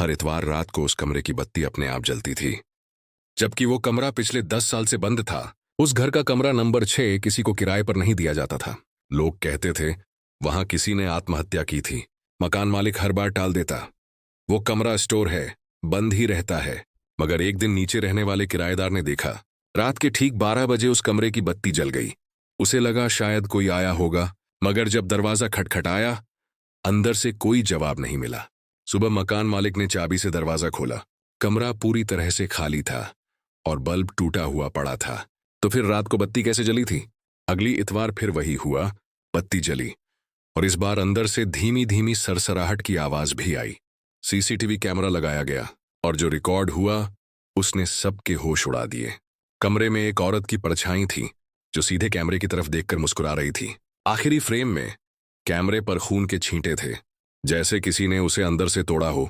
हर इतवार रात को उस कमरे की बत्ती अपने आप जलती थी, जबकि वो कमरा पिछले 10 साल से बंद था। उस घर का कमरा नंबर 6 किसी को किराए पर नहीं दिया जाता था। लोग कहते थे वहां किसी ने आत्महत्या की थी। मकान मालिक हर बार टाल देता, वो कमरा स्टोर है, बंद ही रहता है। मगर एक दिन नीचे रहने वाले किराएदार ने देखा, रात के ठीक 12 बजे उस कमरे की बत्ती जल गई। उसे लगा शायद कोई आया होगा, मगर जब दरवाजा खटखटाया, अंदर से कोई जवाब नहीं मिला। सुबह मकान मालिक ने चाबी से दरवाजा खोला। कमरा पूरी तरह से खाली था और बल्ब टूटा हुआ पड़ा था। तो फिर रात को बत्ती कैसे जली थी? अगली इतवार फिर वही हुआ, बत्ती जली, और इस बार अंदर से धीमी धीमी सरसराहट की आवाज भी आई। सीसीटीवी कैमरा लगाया गया और जो रिकॉर्ड हुआ उसने सबके होश उड़ा दिए। कमरे में एक औरत की परछाई थी जो सीधे कैमरे की तरफ देखकर मुस्कुरा रही थी। आखिरी फ्रेम में कैमरे पर खून के छींटे थे, जैसे किसी ने उसे अंदर से तोड़ा हो।